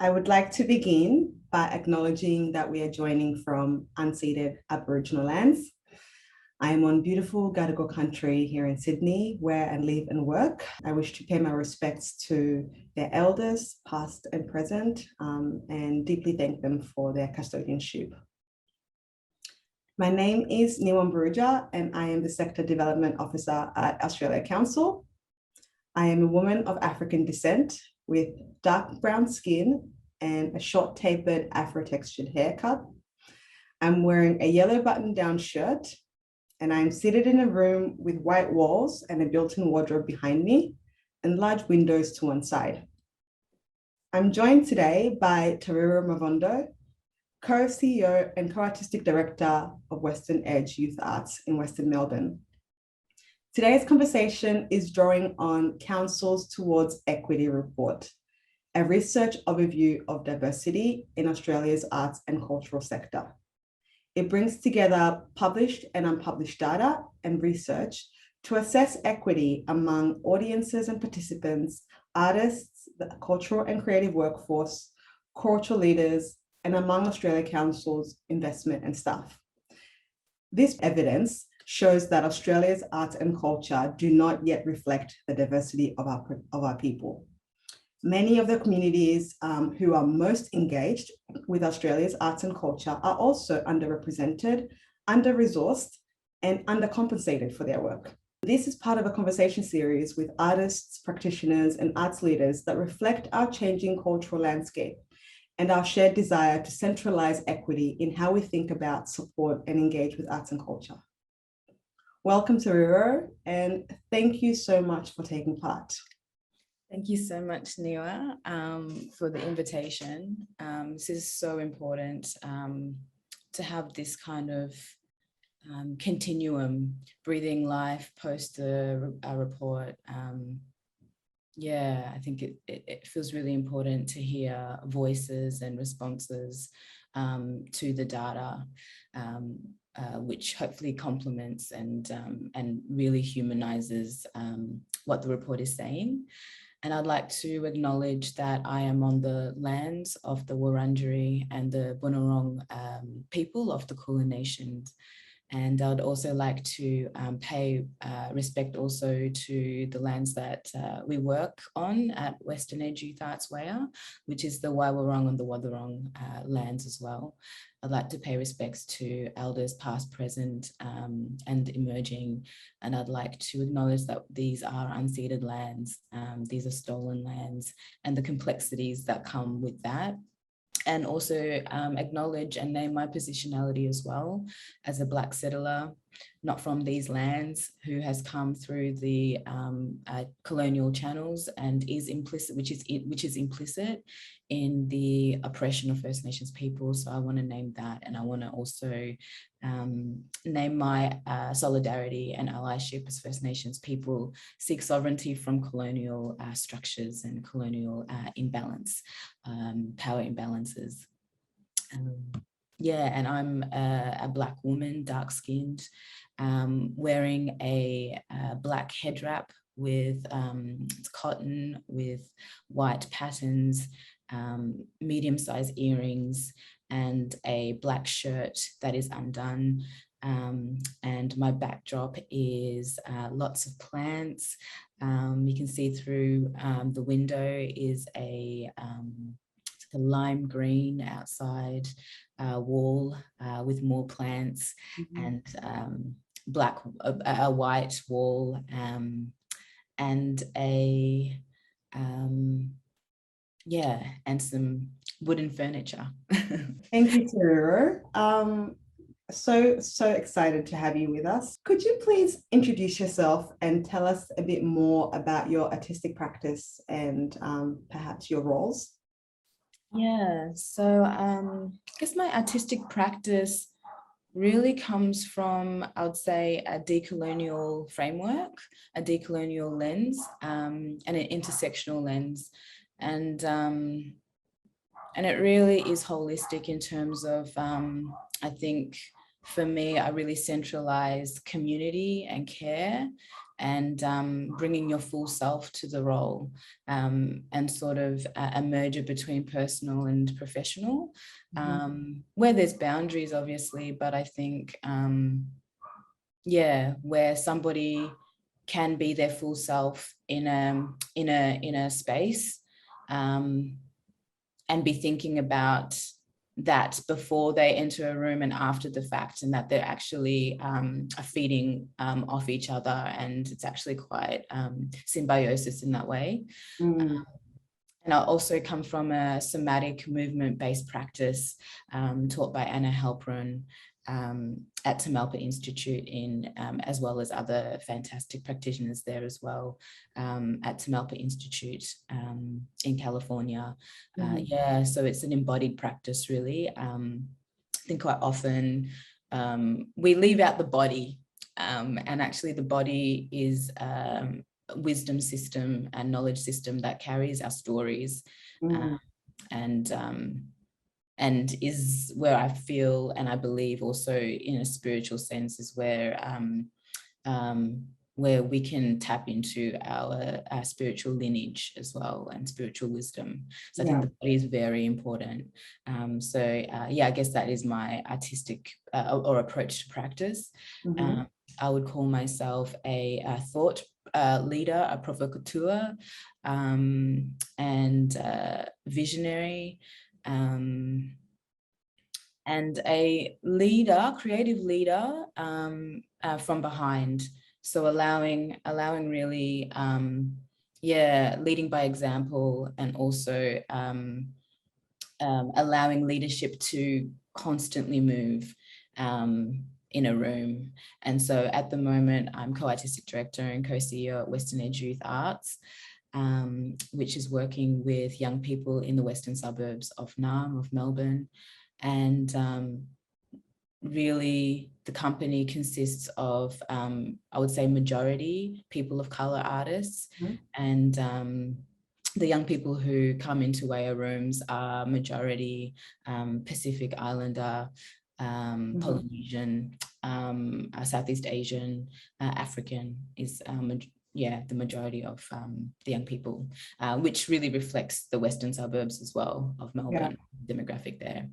I would like to begin by acknowledging that we are joining from unceded Aboriginal lands. I am on beautiful Gadigal country here in Sydney, where I live and work. I wish to pay my respects to their elders, past and present, and deeply thank them for their custodianship. My name is Niwan Baruja, and I am the Sector Development Officer at Australia Council. I am a woman of African descent with dark brown skin and a short tapered Afro-textured haircut. I'm wearing a yellow button-down shirt, and I'm seated in a room with white walls and a built-in wardrobe behind me and large windows to one side. I'm joined today by Tariro Mavondo, co-CEO and co-artistic director of Western Edge Youth Arts in Western Melbourne. Today's conversation is drawing on Council's Towards Equity report, a research overview of diversity in Australia's arts and cultural sector. It brings together published and unpublished data and research to assess equity among audiences and participants, artists, the cultural and creative workforce, cultural leaders, and among Australia Council's investment and staff. This evidence shows that Australia's arts and culture do not yet reflect the diversity of our people. Many of the communities who are most engaged with Australia's arts and culture are also underrepresented, under-resourced, and undercompensated for their work. This is part of a conversation series with artists, practitioners, and arts leaders that reflect our changing cultural landscape and our shared desire to centralize equity in how we think about, support, and engage with arts and culture. Welcome to Tariro, and thank you so much for taking part. Thank you so much, Niwa, for the invitation. This is so important to have this kind of continuum, breathing life post a report. I think it feels really important to hear voices and responses to the data, which hopefully complements and really humanizes what the report is saying. And I'd like to acknowledge that I am on the lands of the Wurundjeri and the Bunurong people of the Kulin Nation. And I'd also like to pay respect also to the lands that we work on at Western Edge Youth Arts WAYA, which is the Wailwarong and the Wadawurrung lands as well. I'd like to pay respects to elders past, present, and emerging. And I'd like to acknowledge that these are unceded lands, these are stolen lands, and the complexities that come with that. And also acknowledge and name my positionality as well as a Black settler, not from these lands, who has come through the colonial channels and is implicit, which is implicit in the oppression of First Nations people. So I want to name that, and I want to also name my solidarity and allyship as First Nations people seek sovereignty from colonial structures and colonial imbalance, power imbalances. And I'm a Black woman, dark-skinned, wearing a black head wrap with it's cotton with white patterns, medium-sized earrings, and a black shirt that is undone. And my backdrop is lots of plants. You can see through the window is a lime green outside wall with more plants, and a white wall, and and some wooden furniture. Thank you, Tariro. So excited to have you with us. Could you please introduce yourself and tell us a bit more about your artistic practice and perhaps your roles? Yeah, so I guess my artistic practice really comes from, I would say, a decolonial framework, a decolonial lens, and an intersectional lens. And it really is holistic in terms of, I think, for me, I really centralize community and care and bringing your full self to the role, and sort of a merger between personal and professional, where there's boundaries, obviously, but I think, yeah, where somebody can be their full self in a space, and be thinking about that before they enter a room and after the fact, and that they're actually are feeding off each other, and it's actually quite symbiosis in that way. And I also come from a somatic movement-based practice taught by Anna Halpern at Tamalpa Institute, as well as other fantastic practitioners there as well, at Tamalpa Institute in California. Yeah, so it's an embodied practice, really. I think quite often we leave out the body, and actually the body is a wisdom system and knowledge system that carries our stories, and is where I feel, and I believe also in a spiritual sense, is where we can tap into our spiritual lineage as well, and spiritual wisdom. So I think the body is very important. Yeah, I guess that is my artistic or approach to practice. I would call myself a thought leader, a provocateur, and visionary, and a leader, creative leader, from behind. So allowing really, leading by example, and also allowing leadership to constantly move in a room. And so at the moment, I'm co-artistic director and co-CEO at Western Edge Youth Arts, which is working with young people in the western suburbs of Naarm, of Melbourne. And really, the company consists of, I would say, majority people of colour artists. And the young people who come into WAYA rooms are majority Pacific Islander, Polynesian, Southeast Asian, African is the majority of the young people, which really reflects the western suburbs as well of Melbourne, demographic there.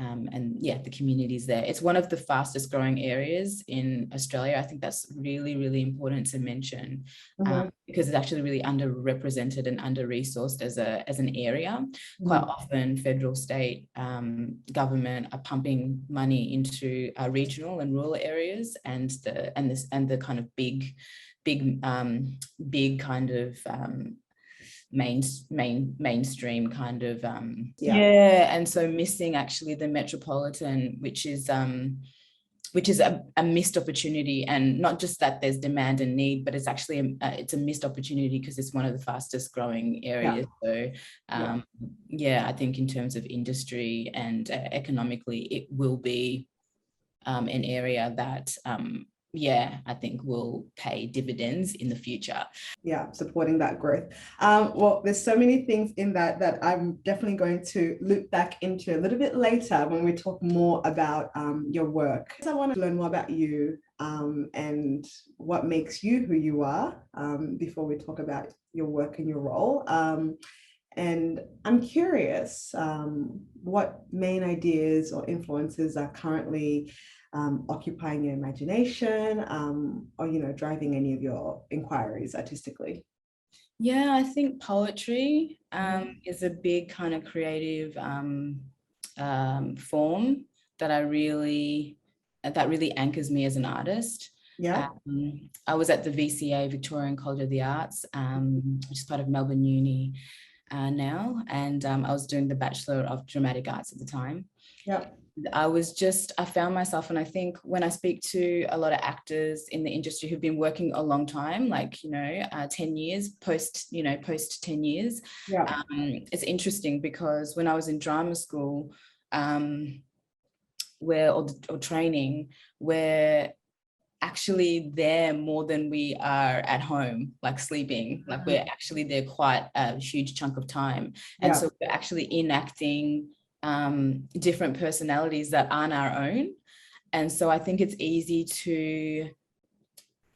And yeah, the communities there. It's one of the fastest growing areas in Australia. I think that's really, really important to mention, because it's actually really underrepresented and under-resourced as an area. Quite often, federal, state government are pumping money into regional and rural areas, and the kind of big kind of mainstream kind of and so missing actually the metropolitan, which is a missed opportunity. And not just that there's demand and need, but it's actually it's a missed opportunity because it's one of the fastest growing areas. So I think in terms of industry and economically, it will be an area that I think will pay dividends in the future. Yeah, supporting that growth. Well, there's so many things in that I'm definitely going to loop back into a little bit later when we talk more about your work. So I want to learn more about you and what makes you who you are before we talk about your work and your role. And I'm curious what main ideas or influences are currently occupying your imagination, or driving any of your inquiries artistically? Yeah, I think poetry is a big kind of creative form that really anchors me as an artist. I was at the VCA, Victorian College of the Arts, which is part of Melbourne Uni now, and I was doing the Bachelor of Dramatic Arts at the time. I found myself, and I think when I speak to a lot of actors in the industry who've been working a long time, like 10 years post 10 years, it's interesting because when I was in drama school, or training, we're actually there more than we are at home, like sleeping. Like we're actually there quite a huge chunk of time, and so we're actually enacting different personalities that aren't our own. And so I think it's easy to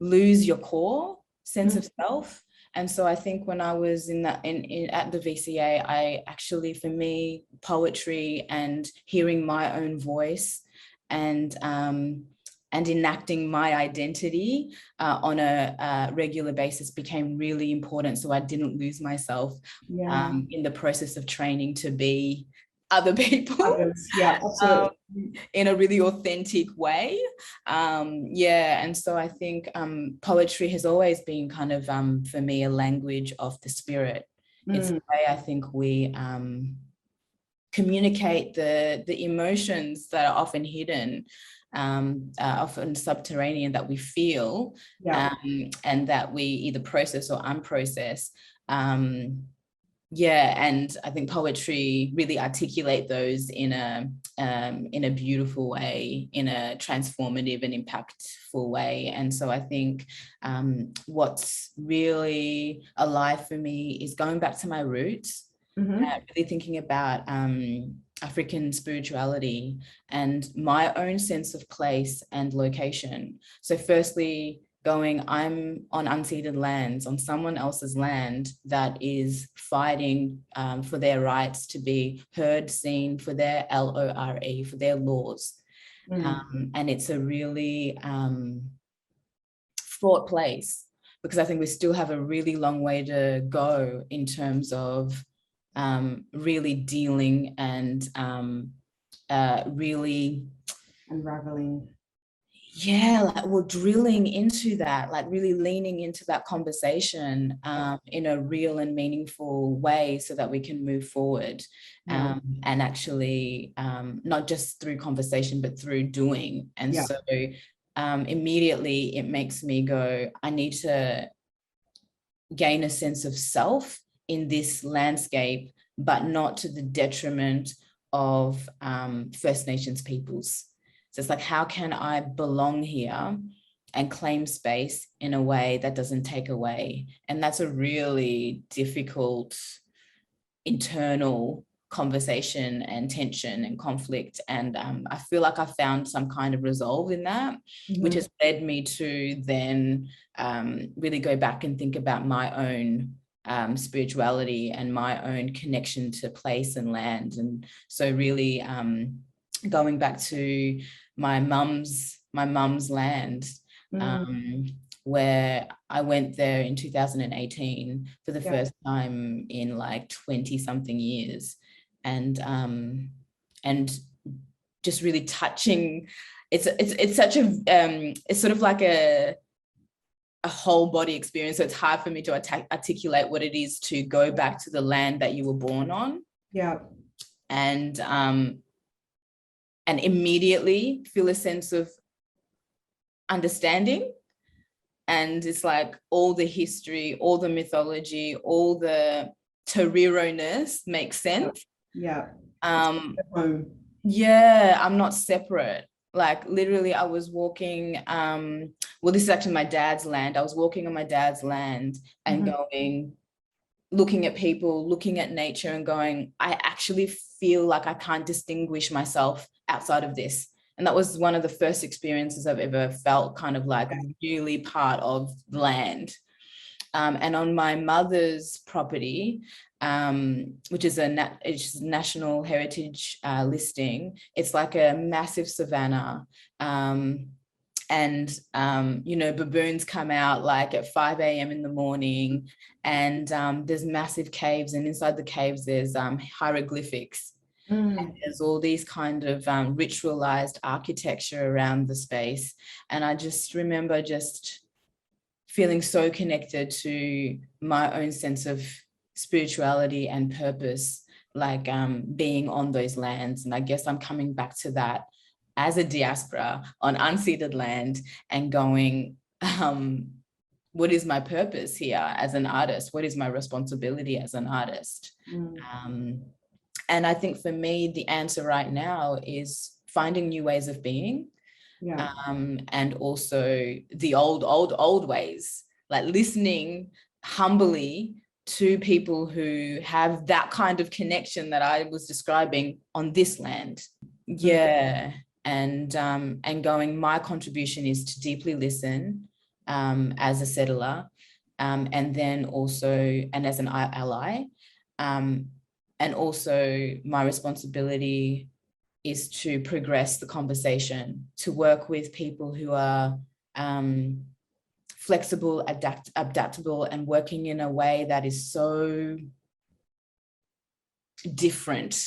lose your core sense of self. And so I think when I was at the VCA, I actually, for me, poetry and hearing my own voice and enacting my identity on a regular basis became really important. So I didn't lose myself in the process of training to be other people. Others. Yeah, absolutely. In a really authentic way. And so I think poetry has always been kind of, for me, a language of the spirit. It's the way I think we communicate the emotions that are often hidden, often subterranean, that we feel, and that we either process or unprocess. And I think poetry really articulate those in a beautiful way, in a transformative and impactful way. And so I think what's really alive for me is going back to my roots, really thinking about African spirituality and my own sense of place and location. So firstly, I'm on unceded lands, on someone else's land that is fighting for their rights to be heard, seen, for their LORE, for their laws. And it's a really fraught place, because I think we still have a really long way to go in terms of really dealing and really unraveling. Like we're drilling into that, like really leaning into that conversation in a real and meaningful way, so that we can move forward and actually not just through conversation, but through doing. And so immediately it makes me go, I need to gain a sense of self in this landscape, but not to the detriment of First Nations peoples. So it's like, how can I belong here and claim space in a way that doesn't take away? And that's a really difficult internal conversation and tension and conflict. And I feel like I found some kind of resolve in that, which has led me to then really go back and think about my own spirituality and my own connection to place and land. And so really going back to my mum's land, where I went there in 2018 for the first time in like 20 something years, and just really touching. It's such a it's sort of like a whole body experience. So it's hard for me to articulate what it is to go back to the land that you were born on. And immediately feel a sense of understanding. And it's like all the history, all the mythology, all the Torero-ness makes sense. I'm not separate. Like literally I was walking, this is actually my dad's land. I was walking on my dad's land and going, looking at people, looking at nature and going, I actually feel like I can't distinguish myself outside of this. And that was one of the first experiences I've ever felt kind of like really part of the land. And on my mother's property, which is it's National Heritage listing, it's like a massive savanna. Baboons come out like at 5 a.m. in the morning, and there's massive caves, and inside the caves there's hieroglyphics. And there's all these kind of ritualized architecture around the space. And I just remember just feeling so connected to my own sense of spirituality and purpose, like being on those lands. And I guess I'm coming back to that as a diaspora on unceded land and going, what is my purpose here as an artist? What is my responsibility as an artist? And I think for me, the answer right now is finding new ways of being, and also the old ways, like listening humbly to people who have that kind of connection that I was describing on this land. And going, my contribution is to deeply listen as a settler, and then also, and as an ally. And also my responsibility is to progress the conversation, to work with people who are flexible, adaptable, and working in a way that is so different,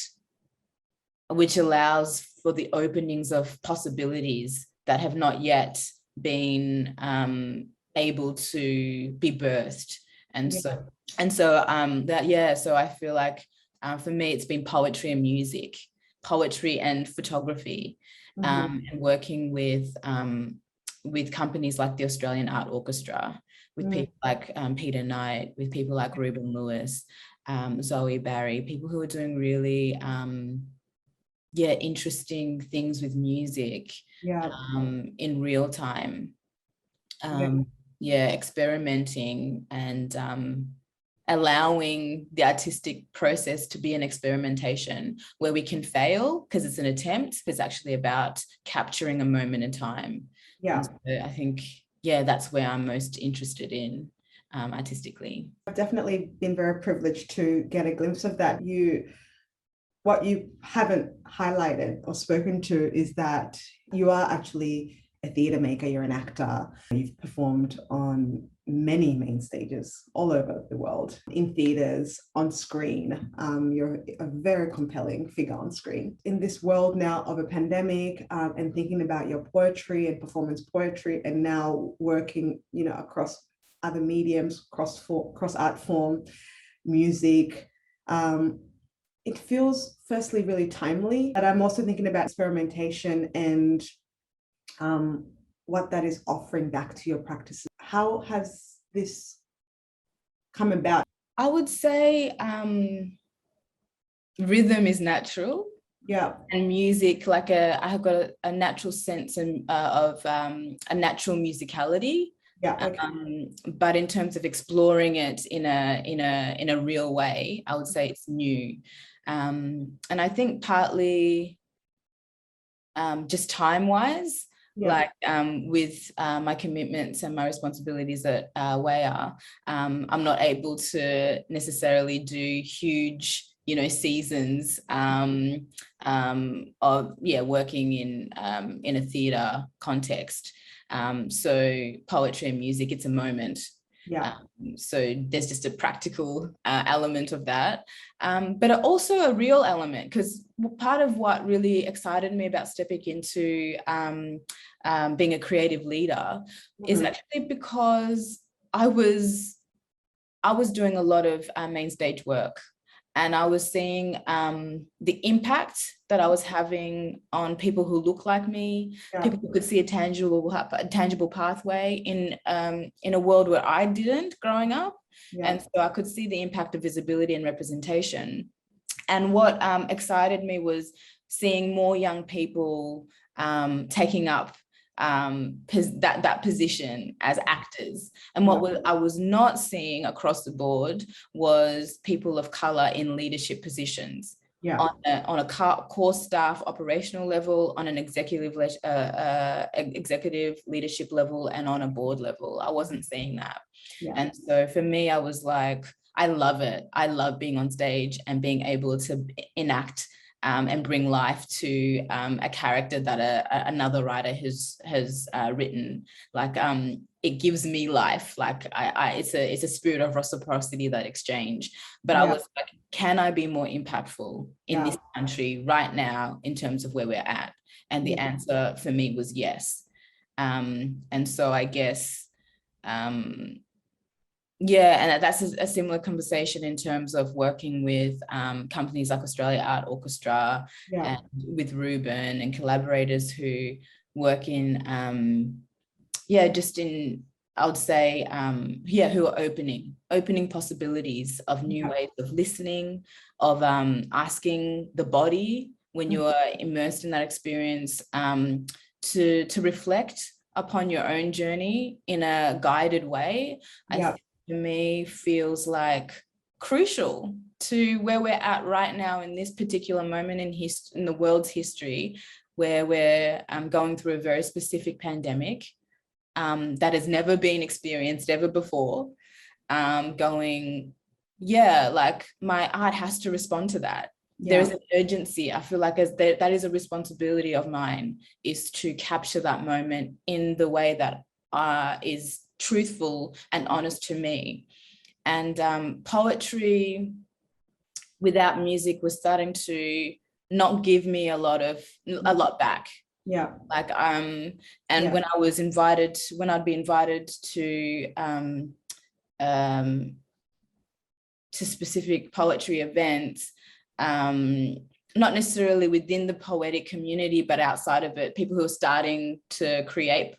which allows for the openings of possibilities that have not yet been able to be birthed. And so so I feel like for me, it's been poetry and music, poetry and photography, and working with companies like the Australian Art Orchestra, with people like Peter Knight, with people like Ruben Lewis, Zoe Barry, people who are doing really interesting things with music in real time. Experimenting and allowing the artistic process to be an experimentation where we can fail because it's an attempt. It's actually about capturing a moment in time. So I think, that's where I'm most interested in artistically. I've definitely been very privileged to get a glimpse of that. What you haven't highlighted or spoken to is that you are actually a theatre maker, you're an actor. You've performed on many main stages all over the world, in theatres, on screen. You're a very compelling figure on screen. In this world now of a pandemic, and thinking about your poetry and performance poetry, and now working, across other mediums, cross art form, music, it feels firstly really timely, but I'm also thinking about experimentation and what that is offering back to your practices. How has this come about? I would say rhythm is natural. And music, I have got a natural sense of a natural musicality. But in terms of exploring it in a real way, I would say it's new. And I think partly just time-wise, with my commitments and my responsibilities at WAYA, I'm not able to necessarily do huge, seasons of working in a theatre context. So poetry and music, it's a moment. So there's just a practical element of that, but also a real element, because part of what really excited me about stepping into being a creative leader is actually because I was doing a lot of main stage work, and I was seeing the impact that I was having on people who look like me, people who could see a tangible pathway in a world where I didn't growing up. And so I could see the impact of visibility and representation. And what excited me was seeing more young people taking up that position as actors. And what I was not seeing across the board was people of color in leadership positions. On a core staff operational level, on an executive leadership level, and on a board level. I wasn't seeing that. And so for me, I was like, I love it. I love being on stage and being able to enact and bring life to a character that another writer has written. It gives me life. It's a spirit of reciprocity, that exchange. But I was like, can I be more impactful in this country right now in terms of where we're at? And the answer for me was yes. And so I guess, and that's a similar conversation in terms of working with companies like Australia Art Orchestra and with Ruben and collaborators who work in, I would say, who are opening possibilities of new ways of listening, of asking the body when you are immersed in that experience to reflect upon your own journey in a guided way. I think for me feels like crucial to where we're at right now in this particular moment in the world's history, where we're going through a very specific pandemic that has never been experienced ever before. going, yeah, like my art has to respond to that. There is an urgency. I feel like that is a responsibility of mine, is to capture that moment in the way that is truthful and honest to me. And poetry without music was starting to not give me a lot back. Yeah. Like when I'd be invited to specific poetry events, not necessarily within the poetic community, but outside of it, people who are starting to create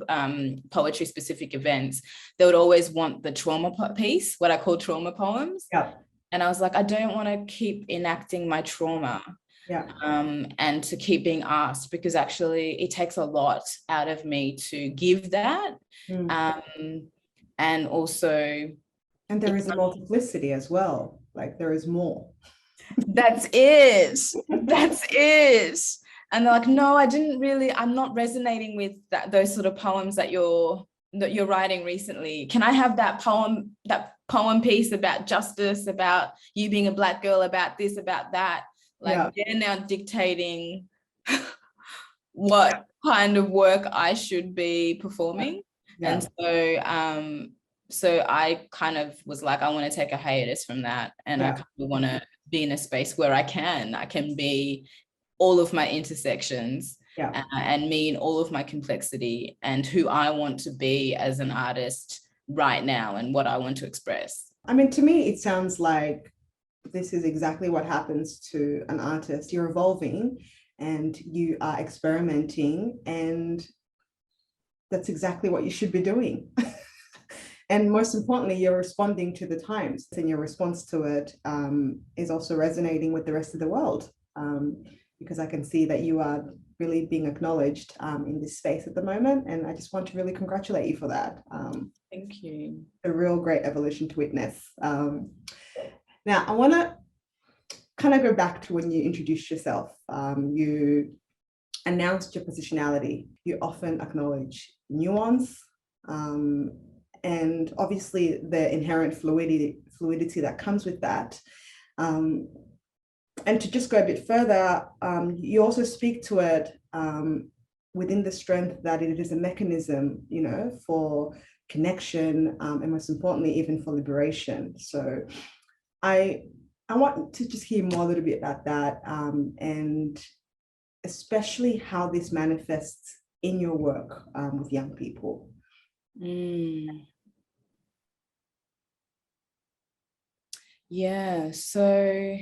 poetry specific events, they would always want the trauma piece, what I call trauma poems. Yeah. And I was like, I don't want to keep enacting my trauma. Yeah. And to keep being asked, because actually it takes a lot out of me to give that. And also, and there is a multiplicity as well, like there is more. That's it. And they're like, no, I'm not resonating with those sort of poems that you're writing recently. Can I have that poem piece about justice, about you being a Black girl, about this, about that? Like, they're now dictating what kind of work I should be performing. And so I kind of was like, I want to take a hiatus from that. And I kind of want to be in a space where I can be all of my intersections and me in all of my complexity and who I want to be as an artist right now and what I want to express. I mean, to me, it sounds like this is exactly what happens to an artist. You're evolving and you are experimenting, and that's exactly what you should be doing. And most importantly, you're responding to the times, and your response to it is also resonating with the rest of the world, because I can see that you are really being acknowledged in this space at the moment. And I just want to really congratulate you for that. Thank you. A real great evolution to witness. Now, I want to kind of go back to when you introduced yourself. You announced your positionality. You often acknowledge nuance, and obviously the inherent fluidity that comes with that. And to just go a bit further, you also speak to it within the strength that it is a mechanism, for connection, and most importantly, even for liberation. So I want to just hear more a little bit about that, and especially how this manifests in your work with young people. Yeah, so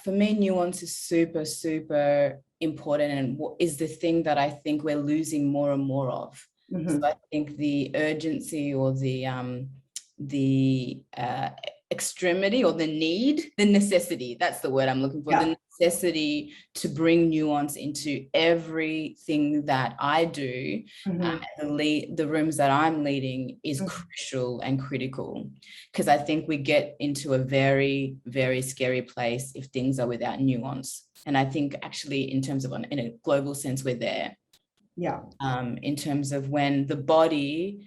for me, nuance is super, super important, and is the thing that I think we're losing more and more of. So I think the urgency or the extremity or the necessity, that's the word I'm looking for, the necessity to bring nuance into everything that I do, the rooms that I'm leading is crucial and critical, because I think we get into a very, very scary place if things are without nuance. And I think actually in terms of in a global sense, we're there. In terms of when the body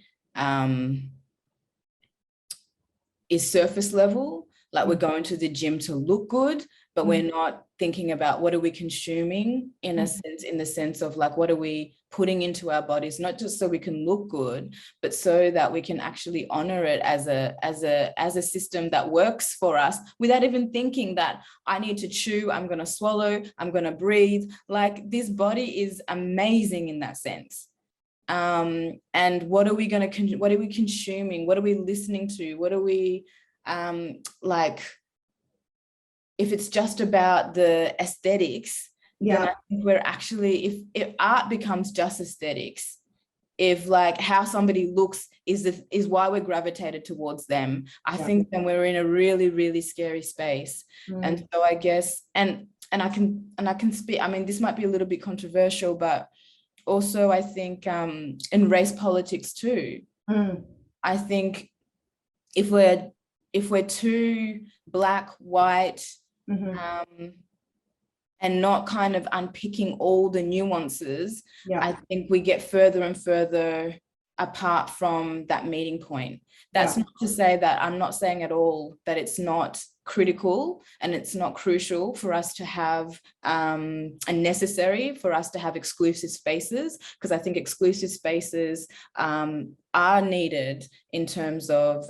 is surface level, like we're going to the gym to look good, but we're not thinking about what are we consuming in a sense, in the sense of like, what are we putting into our bodies, not just so we can look good, but so that we can actually honor it as a system that works for us without even thinking that I need to chew, I'm going to swallow, I'm going to breathe. Like, this body is amazing in that sense. And what are we consuming? What are we listening to? What are we like, if it's just about the aesthetics, then I think we're actually, if art becomes just aesthetics, if like how somebody looks is why we're gravitated towards them, I think then we're in a really, really scary space. And so I guess, and I can speak, I mean, this might be a little bit controversial, but also I think in race politics too, I think if we're too black, white, and not kind of unpicking all the nuances, Yeah. I think we get further and further apart from that meeting point. That's not to say that I'm not saying at all that it's not critical and it's not crucial for us to have and necessary for us to have exclusive spaces, because I think exclusive spaces are needed in terms of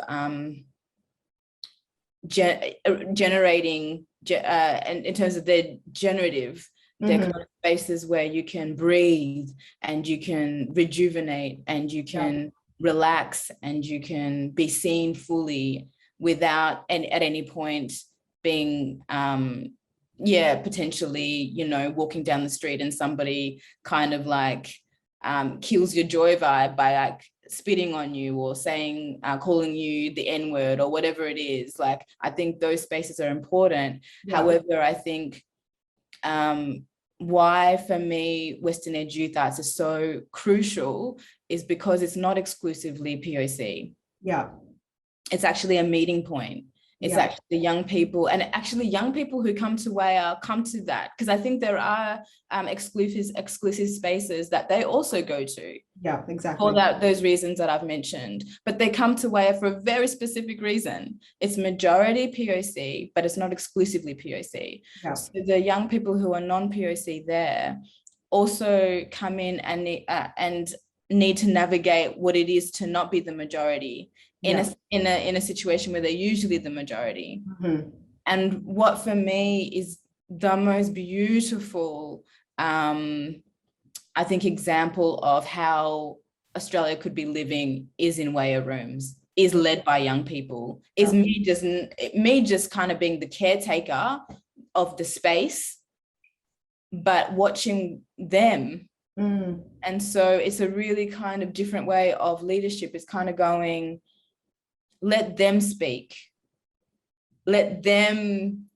generating and in terms of their generative, they're kind of spaces where you can breathe and you can rejuvenate and you can relax and you can be seen fully without at any point being potentially, you know, walking down the street and somebody kind of like kills your joy vibe by like spitting on you or saying, calling you the N-word or whatever it is. Like, I think those spaces are important. However, I think why for me Western Edge Youth Arts is so crucial is because it's not exclusively POC. Yeah. It's actually a meeting point. It's actually young people, and actually young people who come to WAYA come to that, because I think there are exclusive spaces that they also go to. Yeah, exactly. For those reasons that I've mentioned, but they come to WAYA for a very specific reason. It's majority POC, but it's not exclusively POC. Yeah. So the young people who are non-POC there also come in and need to navigate what it is to not be the majority in a situation where they're usually the majority. And what for me is the most beautiful I think example of how Australia could be living is in WAYA rooms, is led by young people, is me just kind of being the caretaker of the space, but watching them. And so it's a really kind of different way of leadership. It's kind of going, let them speak, let them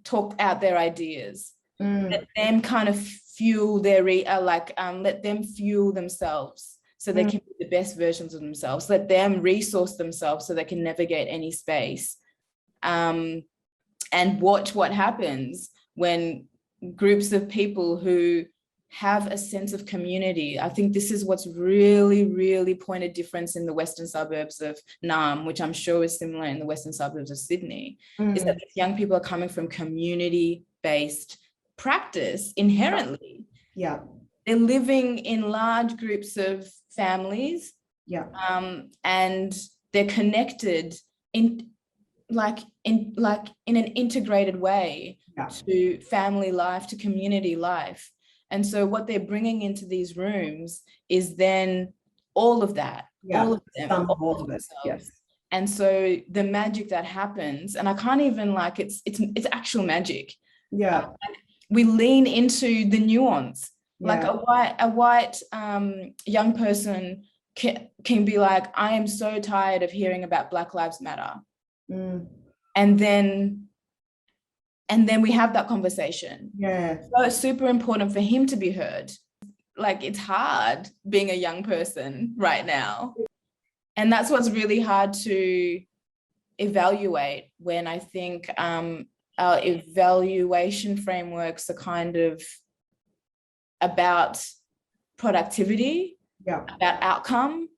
talk out their ideas, let them kind of fuel their let them fuel themselves so they can be the best versions of themselves, let them resource themselves so they can navigate any space, and watch what happens when groups of people who have a sense of community. I think this is what's really, really pointed difference in the western suburbs of Naarm, which I'm sure is similar in the western suburbs of Sydney, is that these young people are coming from community-based practice inherently. Yeah. They're living in large groups of families. Yeah. And they're connected in an integrated way to family life, to community life. And so what they're bringing into these rooms is then all of that, all of them, all of themselves. Yes. And so the magic that happens, and I can't even it's actual magic. Yeah. We lean into the nuance. Like a white young person can be like, I am so tired of hearing about Black Lives Matter. And then we have that conversation. Yeah. So it's super important for him to be heard. Like, it's hard being a young person right now. And that's what's really hard to evaluate, when I think our evaluation frameworks are kind of about productivity, about outcome.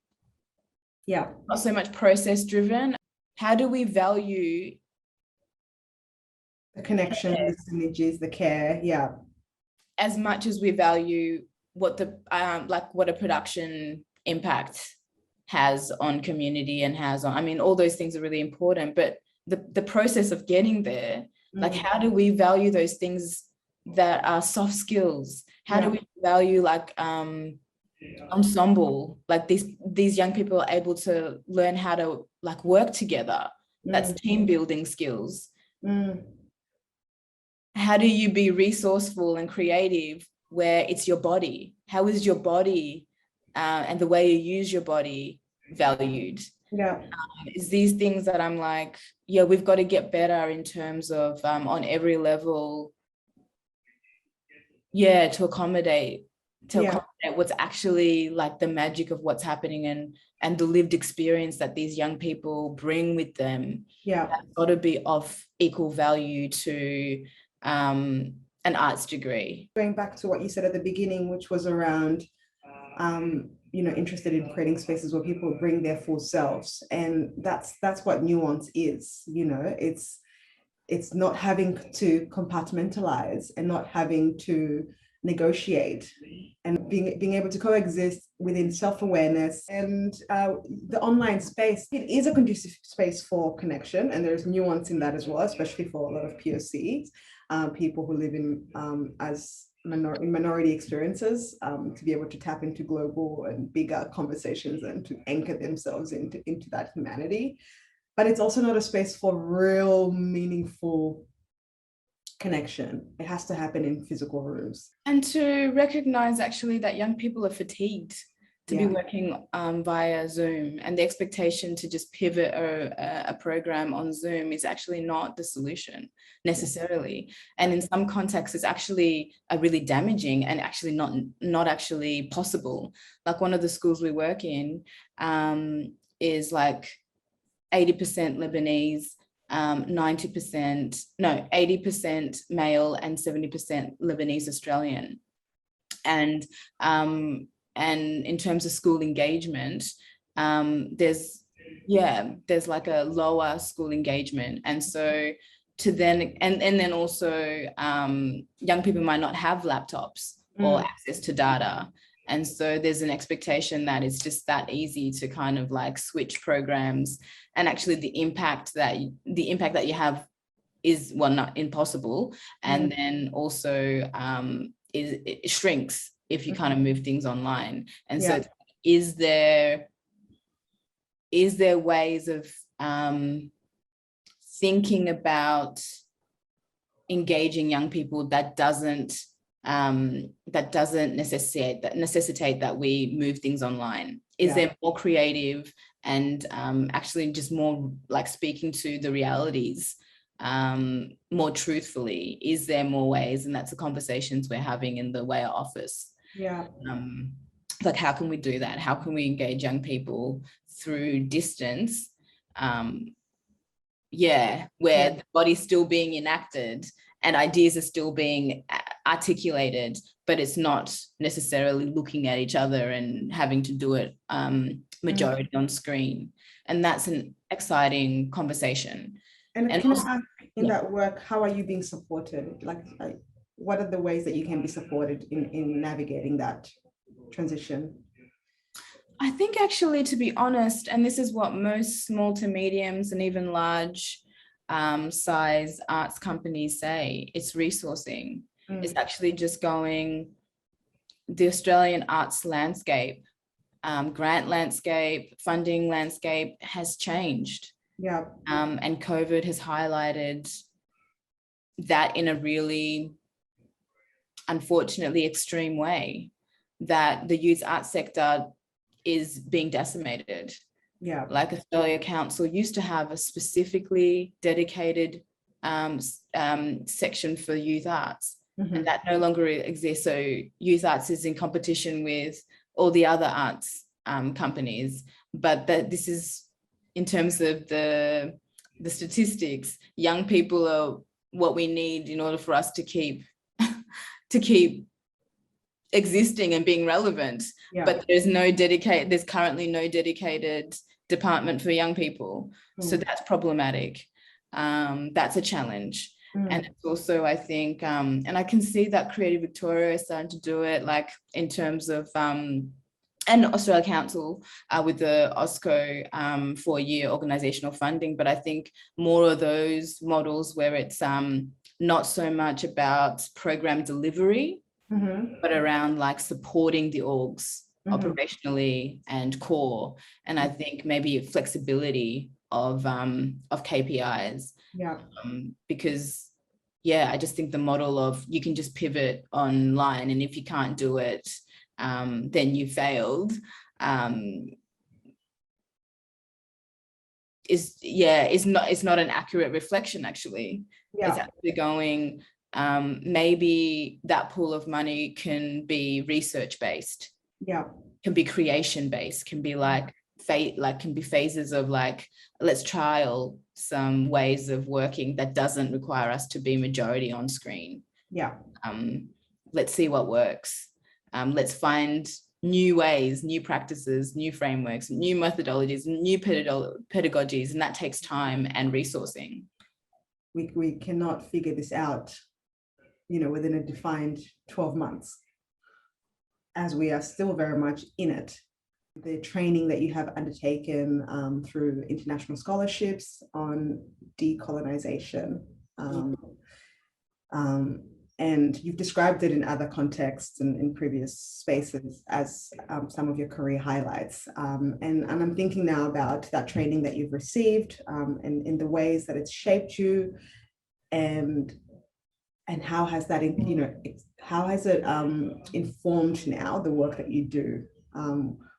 Yeah. Not so much process driven. How do we value the connection, the synergies, the care, as much as we value what the what a production impact has on community and has on, I mean, all those things are really important, but the process of getting there, like, how do we value those things that are soft skills? How do we value ensemble? Like, these young people are able to learn how to work together. That's team building skills. How do you be resourceful and creative where it's your body? How is your body and the way you use your body valued? Yeah. It's these things that I'm like, we've got to get better in terms of on every level, to accommodate what's actually like the magic of what's happening and the lived experience that these young people bring with them. Yeah. That's got to be of equal value to an arts degree. Going back to what you said at the beginning, which was around interested in creating spaces where people bring their full selves, and that's what nuance is. It's not having to compartmentalize and not having to negotiate, and being able to coexist within self-awareness. And the online space, it is a conducive space for connection, and there's nuance in that as well, especially for a lot of POCs, people who live in as minority experiences, to be able to tap into global and bigger conversations and to anchor themselves into that humanity. But it's also not a space for real meaningful connection. It has to happen in physical rooms. And to recognize actually that young people are fatigued to be working via Zoom, and the expectation to just pivot a program on Zoom is actually not the solution necessarily. And in some contexts, it's actually really damaging and actually not actually possible. Like one of the schools we work in is like 80% Lebanese, 80% male and 70% Lebanese Australian. And in terms of school engagement, there's like a lower school engagement. And so to then, and then also young people might not have laptops or access to data. And so there's an expectation that it's just that easy to kind of like switch programs, and actually the impact that you have is, well, not impossible. And then also it shrinks if you kind of move things online. And so is there ways of thinking about engaging young people that doesn't necessitate that we move things online? Is there more creative and actually just more like speaking to the realities more truthfully? Is there more ways? And that's the conversations we're having in the WEA office. Like, how can we do that? How can we engage young people through distance? Where the body's still being enacted and ideas are still being articulated, but it's not necessarily looking at each other and having to do it majority on screen. And that's an exciting conversation. And can also, I ask, in that work, how are you being supported? Like what are the ways that you can be supported in navigating that transition? I think actually, to be honest, and this is what most small to mediums and even large size arts companies say, it's resourcing. It's actually just going, the Australian arts landscape, grant landscape, funding landscape has changed. And COVID has highlighted that in a really, unfortunately, extreme way, that the youth arts sector is being decimated. Like Australia Council used to have a specifically dedicated section for youth arts, and that no longer exists. So youth arts is in competition with all the other arts companies, but this is, in terms of the statistics, young people are what we need in order for us to keep existing and being relevant. But there's currently no dedicated department for young people. So that's problematic. That's a challenge. And it's also, I think, and I can see that Creative Victoria is starting to do it, like in terms of and Australia Council with the OSCO 4-year organisational funding. But I think more of those models where it's not so much about program delivery, but around like supporting the orgs operationally and core. And I think maybe flexibility of KPIs. Because I just think the model of you can just pivot online, and if you can't do it, then you failed, it's not an accurate reflection, actually. It's actually going, maybe that pool of money can be research based, can be creation based, can be like can be phases of like, let's trial some ways of working that doesn't require us to be majority on screen. Yeah. Let's see what works. Let's find new ways, new practices, new frameworks, new methodologies, new pedagogies, and that takes time and resourcing. We cannot figure this out, within a defined 12 months, as we are still very much in it. The training that you have undertaken through international scholarships on decolonization, and you've described it in other contexts and in previous spaces as some of your career highlights. And I'm thinking now about that training that you've received and in the ways that it's shaped you, and how has that, how has it informed now the work that you do,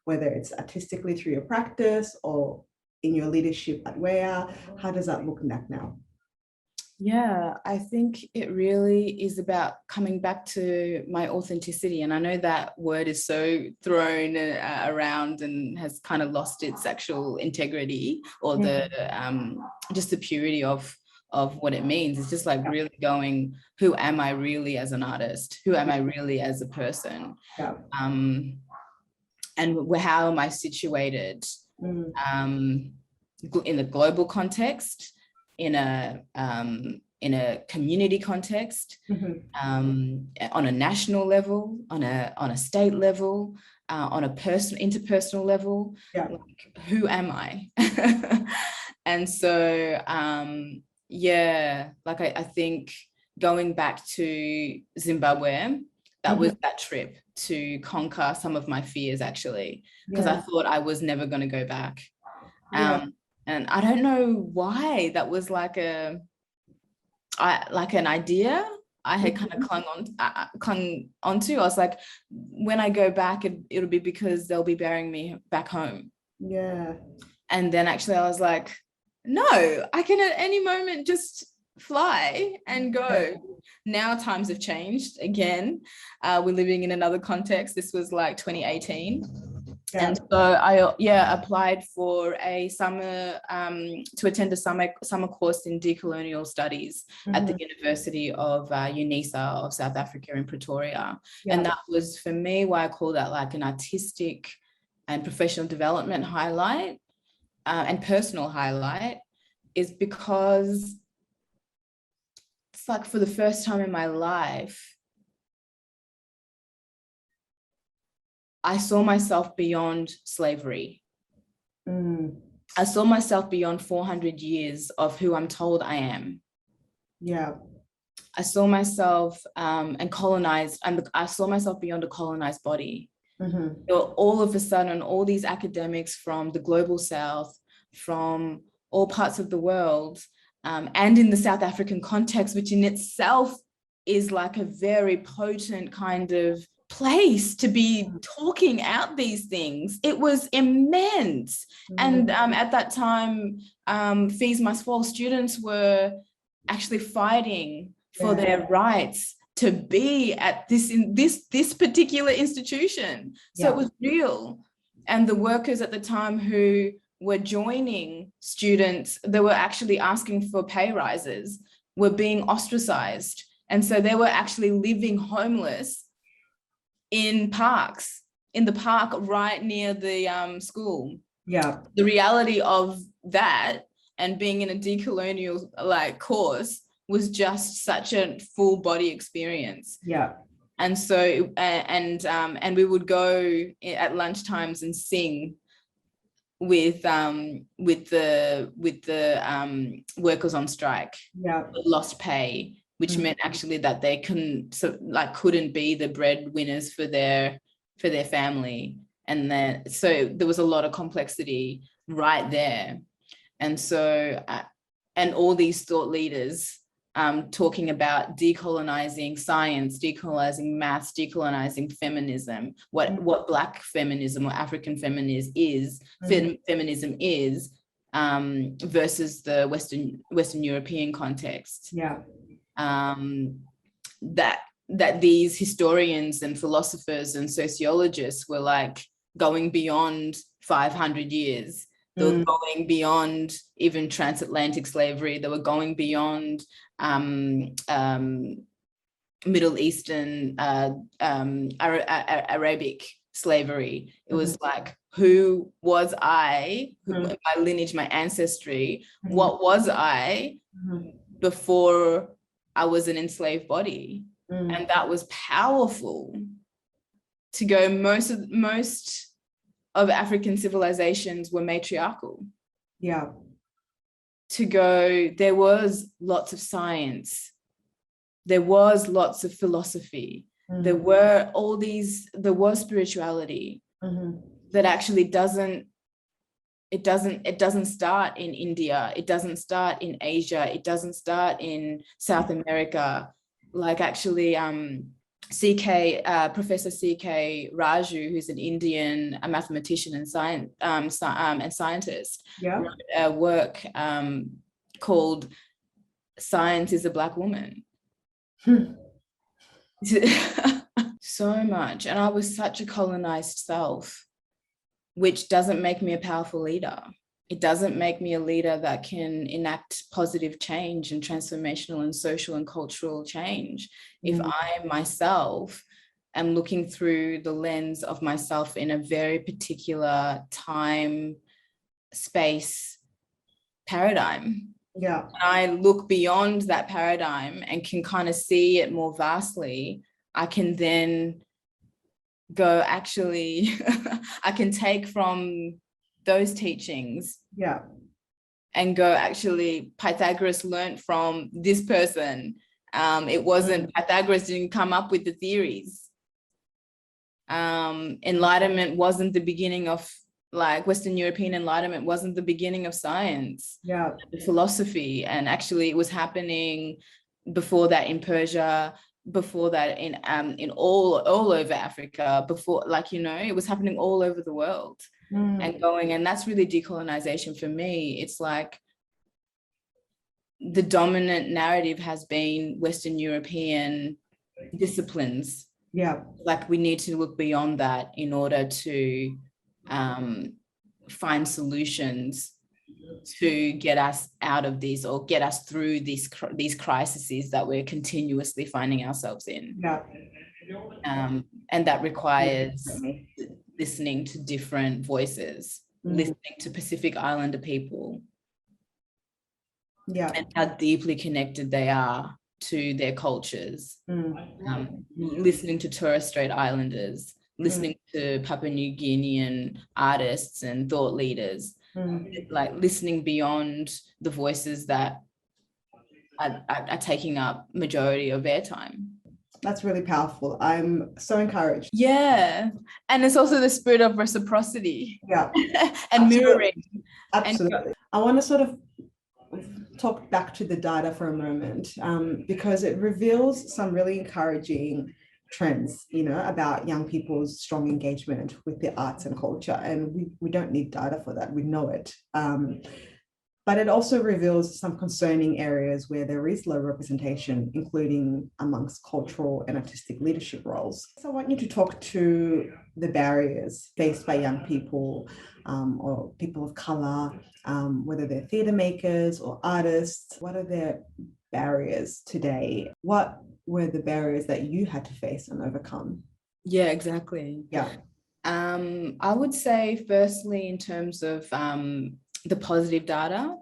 whether it's artistically through your practice or in your leadership at WEA? How does that look now? Yeah, I think it really is about coming back to my authenticity. And I know that word is so thrown around and has kind of lost its actual integrity, or the just the purity of what it means. It's just like really going, who am I really as an artist? Who am I really as a person? Yeah. And how am I situated in the global context, in a community context, on a national level, on a state level, on a interpersonal level. Yeah. Like, who am I? And so like I think going back to Zimbabwe, that was that trip to conquer some of my fears, actually, because I thought I was never going to go back. And I don't know why. That was like an idea I had kind of clung onto. I was like, when I go back, it'll be because they'll be burying me back home. Yeah. And then actually I was like, no, I can at any moment just fly and go. Now times have changed again. We're living in another context. This was like 2018. Yeah. And so I applied for a summer to attend a summer course in decolonial studies at the University of UNISA of South Africa in Pretoria. Yeah. And that was, for me, why I call that like an artistic and professional development highlight and personal highlight, is because it's like, for the first time in my life, I saw myself beyond slavery. I saw myself beyond 400 years of who I'm told I am. Yeah. I saw myself and colonized, and I saw myself beyond a colonized body. All of a sudden, all these academics from the global South, from all parts of the world, and in the South African context, which in itself is like a very potent kind of place to be talking out these things. It was immense. And at that time, fees must fall. Students were actually fighting for their rights to be at this particular institution. So it was real. And the workers at the time who were joining students, they were actually asking for pay rises, were being ostracized. And so they were actually living homeless in parks, in the park right near the school. Yeah. The reality of that and being in a decolonial course was just such a full body experience. Yeah. And so, and we would go at lunchtimes and sing with the workers on strike. Yeah. Lost pay, which meant actually that they couldn't be the breadwinners for their family. And then, so there was a lot of complexity right there. And so, and all these thought leaders talking about decolonizing science, decolonizing maths, decolonizing feminism, what Black feminism or African feminism is, versus the Western European context. Yeah. That these historians and philosophers and sociologists were like going beyond 500 years. They were going beyond even transatlantic slavery. They were going beyond Middle Eastern, Arabic slavery. It was like, who was I? My lineage, my ancestry. What was I before I was an enslaved body? And that was powerful. To go, most of African civilizations were matriarchal. Yeah. To go, there was lots of science. There was lots of philosophy. There were there was spirituality that actually doesn't start in India. It doesn't start in Asia. It doesn't start in South America. Like actually, Professor C.K. Raju, who's an Indian mathematician and scientist, wrote a work called "Science is a Black Woman." So much, and I was such a colonized self, which doesn't make me a powerful leader. It doesn't make me a leader that can enact positive change and transformational and social and cultural change. If I myself am looking through the lens of myself in a very particular time, space, paradigm. Yeah. And I look beyond that paradigm and can kind of see it more vastly, I can then go, actually, I can take from those teachings and go, actually, Pythagoras learned from this person. It wasn't, Pythagoras didn't come up with the theories. Enlightenment wasn't the beginning of, like, Western European Enlightenment wasn't the beginning of science, the philosophy. And actually it was happening before that in Persia, before that in all over Africa, before, like, you know, it was happening all over the world. And going, and that's really decolonization for me. It's like the dominant narrative has been Western European disciplines. Like we need to look beyond that in order to find solutions to get us out of this, or get us through these crises that we're continuously finding ourselves in. And that requires listening to different voices, listening to Pacific Islander people, and how deeply connected they are to their cultures, listening to Torres Strait Islanders, listening to Papua New Guinean artists and thought leaders, like listening beyond the voices that are taking up majority of airtime. That's really powerful. I'm so encouraged. Yeah. And it's also the spirit of reciprocity. And Absolutely. mirroring. Absolutely. I want to sort of talk back to the data for a moment, because it reveals some really encouraging trends, you know, about young people's strong engagement with the arts and culture. And we don't need data for that. We know it. But it also reveals some concerning areas where there is low representation, including amongst cultural and artistic leadership roles. So I want you to talk to the barriers faced by young people or people of color, whether they're theatre makers or artists. What are their barriers today? What were the barriers that you had to face and overcome? Yeah, exactly. I would say, firstly, in terms of the positive data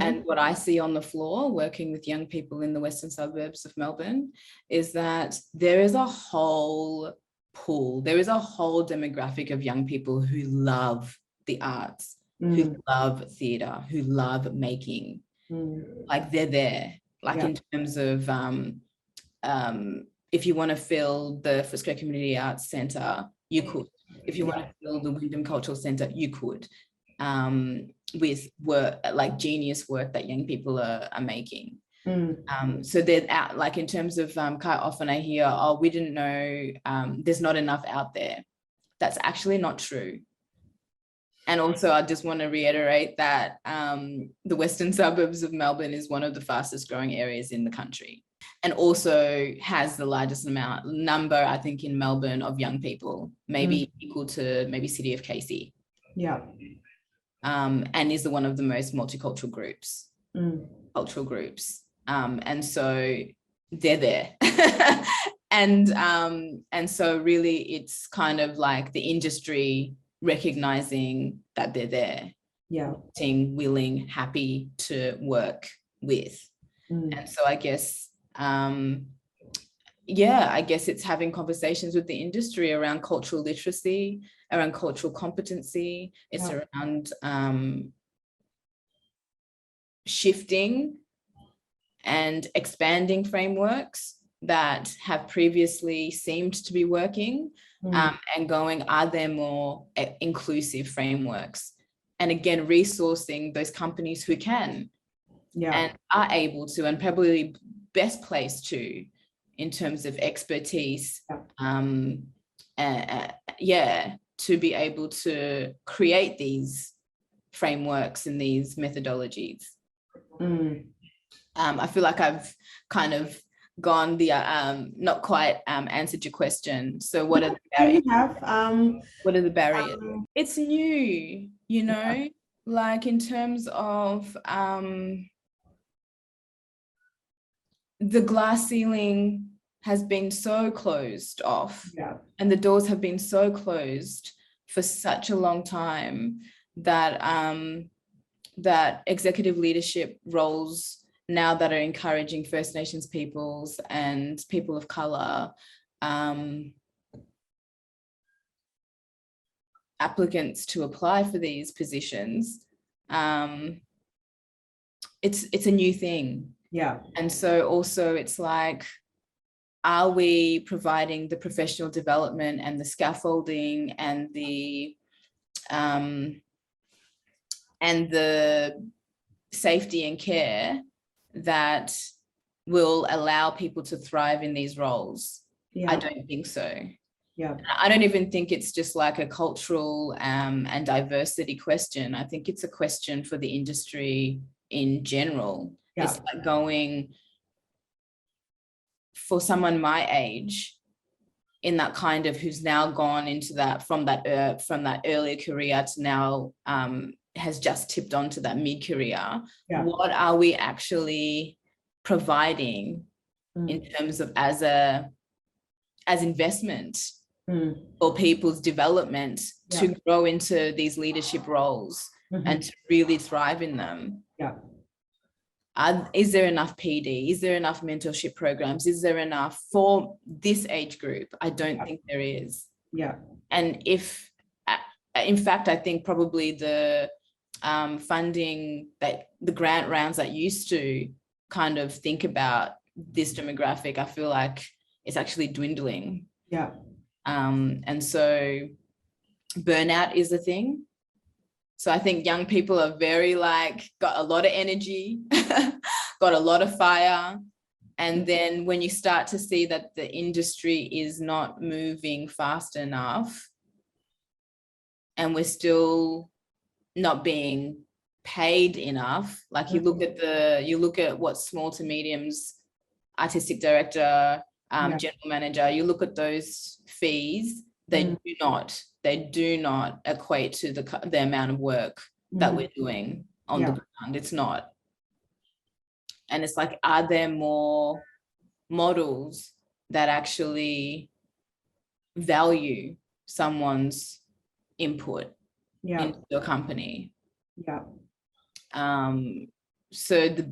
and what I see on the floor working with young people in the western suburbs of Melbourne, is that there is a whole pool, there is a whole demographic of young people who love the arts, who love theatre, who love making. Like they're there, like in terms of if you want to fill the Footscray Community Arts Centre, you could. If you want to fill the Wyndham Cultural Centre, you could. With work, like genius work that young people are making. So they're out, like in terms of quite often I hear, oh, we didn't know, there's not enough out there. That's actually not true. And also, I just want to reiterate that the western suburbs of Melbourne is one of the fastest growing areas in the country, and also has the largest number, I think, in Melbourne of young people, maybe equal to maybe City of Casey. Yeah. And is one of the most multicultural groups, cultural groups. And so they're there. And so really it's kind of like the industry recognizing that they're there, willing, happy to work with. And so I guess I guess it's having conversations with the industry around cultural literacy, around cultural competency. It's around shifting and expanding frameworks that have previously seemed to be working, and going, are there more inclusive frameworks? And again, resourcing those companies who can and are able to, and probably best placed to, in terms of expertise, to be able to create these frameworks and these methodologies. I feel like I've kind of gone the not quite answered your question. So what are the barriers? What are the barriers? It's new, you know, like in terms of the glass ceiling has been so closed off, and the doors have been so closed for such a long time that that executive leadership roles now that are encouraging First Nations peoples and people of colour, applicants to apply for these positions, it's a new thing. And so also it's like, are we providing the professional development and the scaffolding and the safety and care that will allow people to thrive in these roles? I don't think so. I don't even think it's just like a cultural and diversity question. I think it's a question for the industry in general. It's like going, for someone my age, in that kind of, who's now gone into that, from that earlier career to now has just tipped onto that mid-career. What are we actually providing in terms of as investment for people's development to grow into these leadership roles and to really thrive in them? Is there enough PD? Is there enough mentorship programs? Is there enough for this age group? I don't think there is. And if, in fact, I think probably the funding, that the grant rounds that used to kind of think about this demographic, I feel like it's actually dwindling. And so burnout is a thing. So I think young people are very got a lot of energy, got a lot of fire. And then when you start to see that the industry is not moving fast enough, and we're still not being paid enough, like you look at what small to medium's artistic director, general manager, you look at those fees, they do not equate to the amount of work that we're doing on the ground. It's not. And it's like, are there more models that actually value someone's input into your company? So the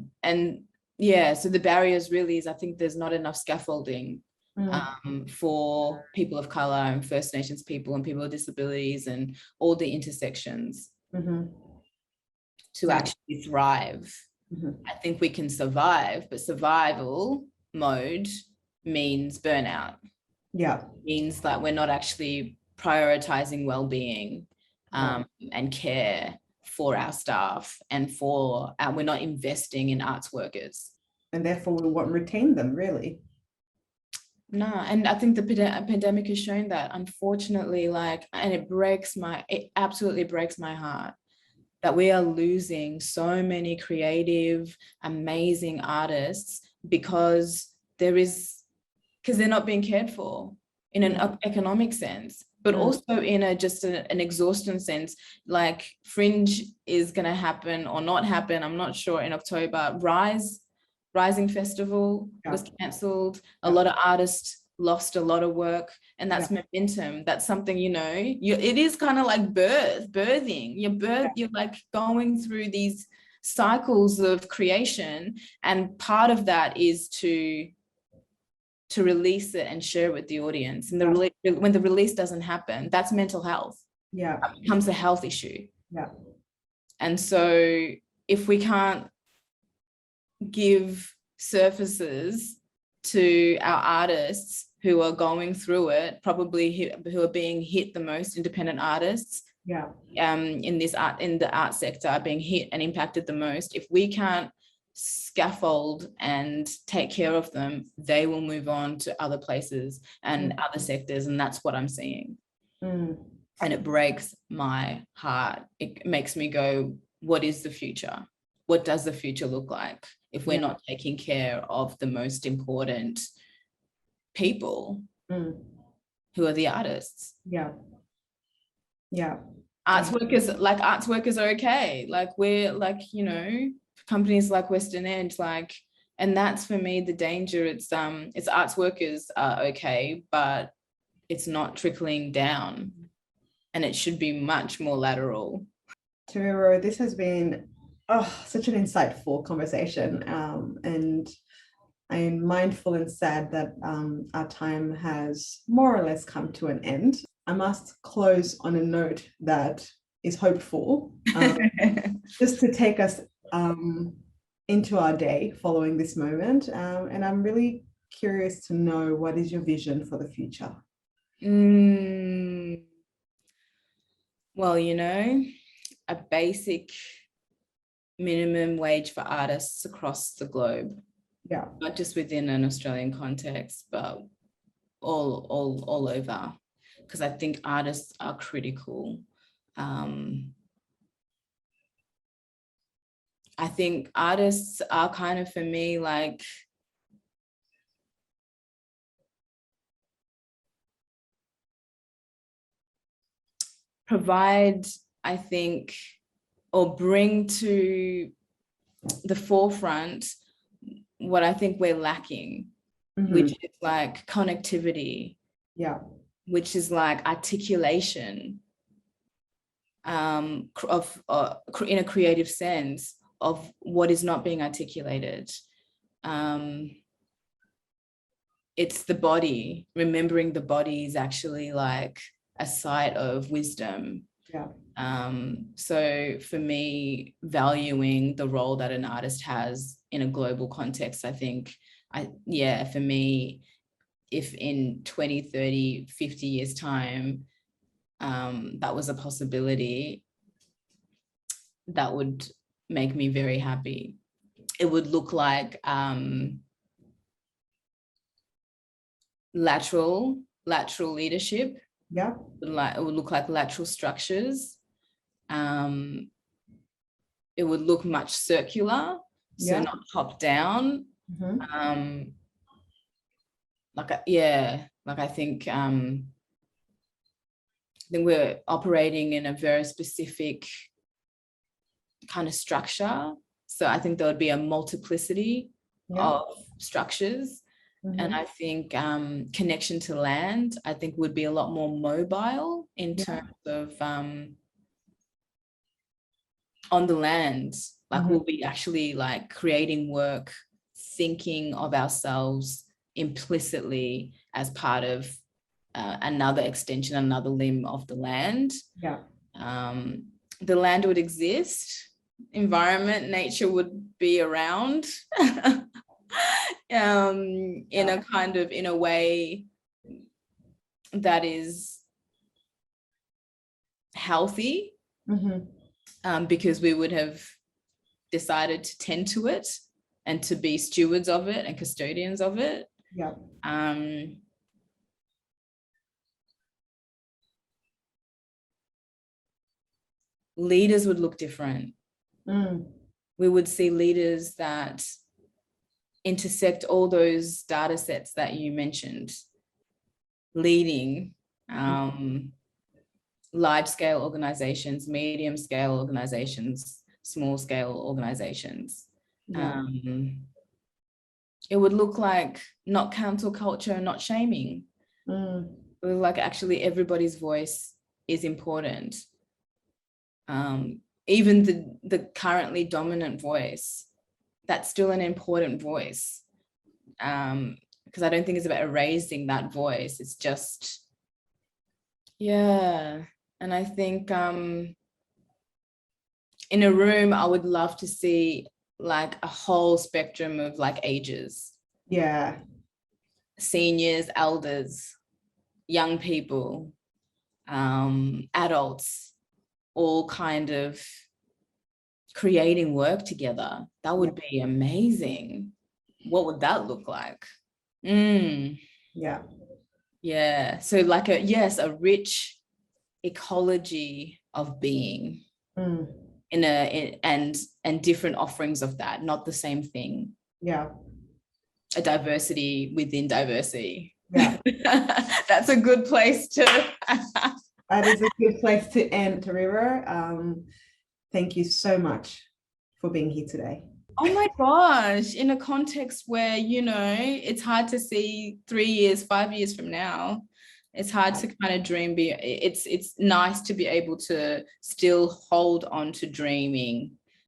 barriers really is, I think there's not enough scaffolding for people of colour and First Nations people and people with disabilities and all the intersections to actually thrive. I think we can survive, but survival mode means burnout. Means that we're not actually prioritising well-being and care for our staff, and we're not investing in arts workers. And therefore we won't retain them, really. No, and I think the pandemic has shown that, unfortunately, and it absolutely breaks my heart that we are losing so many creative, amazing artists because they're not being cared for in an economic sense, but also in an exhaustion sense. Like Fringe is going to happen or not happen, I'm not sure, in October. Rising Festival was cancelled. A lot of artists lost a lot of work, and that's momentum. That's something, it is kind of like birthing. You're like going through these cycles of creation, and part of that is to release it and share it with the audience. And when the release doesn't happen, that's mental health. Yeah, it becomes a health issue. Yeah, and so if we can't give surfaces to our artists who are going through it, probably who are being hit the most, independent artists, in the art sector are being hit and impacted the most. If we can't scaffold and take care of them, they will move on to other places and other sectors, and that's what I'm seeing. And it breaks my heart. It makes me go, what is the future? What does the future look like if we're not taking care of the most important people who are the artists? Arts workers are okay. Like, we're like, companies like Western End, and that's for me the danger. It's arts workers are okay, but it's not trickling down, and it should be much more lateral. Temiro, this has been such an insightful conversation, and I am mindful and sad that our time has more or less come to an end. I must close on a note that is hopeful, just to take us into our day following this moment. And I'm really curious to know, what is your vision for the future? Well, a basic minimum wage for artists across the globe. Not just within an Australian context, but all over, because I think artists are critical. I think artists are kind of, for me, like provide, I think, or bring to the forefront what I think we're lacking, which is like connectivity, which is like articulation, of in a creative sense of what is not being articulated. It's the body. Remembering the body is actually like a site of wisdom. So for me, valuing the role that an artist has in a global context, I think, for me, if in 20, 30, 50 years time, that was a possibility, that would make me very happy. It would look like lateral leadership. It would look like lateral structures. It would look much circular, so not top down. I think we're operating in a very specific kind of structure. So I think there would be a multiplicity of structures. And I think connection to land, I think, would be a lot more mobile in terms of on the land. Like we'll be actually like creating work, thinking of ourselves implicitly as part of another extension, another limb of the land. The land would exist, environment, nature would be around in a way that is healthy, because we would have decided to tend to it and to be stewards of it and custodians of it. leaders would look different. We would see leaders that intersect all those data sets that you mentioned, leading large scale organizations, medium scale organizations, small scale organizations. Yeah. It would look like not cancel culture, not shaming. It would like actually everybody's voice is important. Even the currently dominant voice, that's still an important voice. Because I don't think it's about erasing that voice. It's just, yeah. And I think in a room, I would love to see like a whole spectrum of like ages. Yeah. Seniors, elders, young people, adults, all kind of creating work together. That would be amazing. What would that look like? Yeah. Yeah. So like a rich ecology of being and different offerings of that, not the same thing. Yeah. A diversity within diversity. Yeah. That's a good place to that is a good place to end, River. Thank you so much for being here today. Oh my gosh, in a context where, it's hard to see 3 years, 5 years from now. It's hard to kind of dream. It's nice to be able to still hold on to dreaming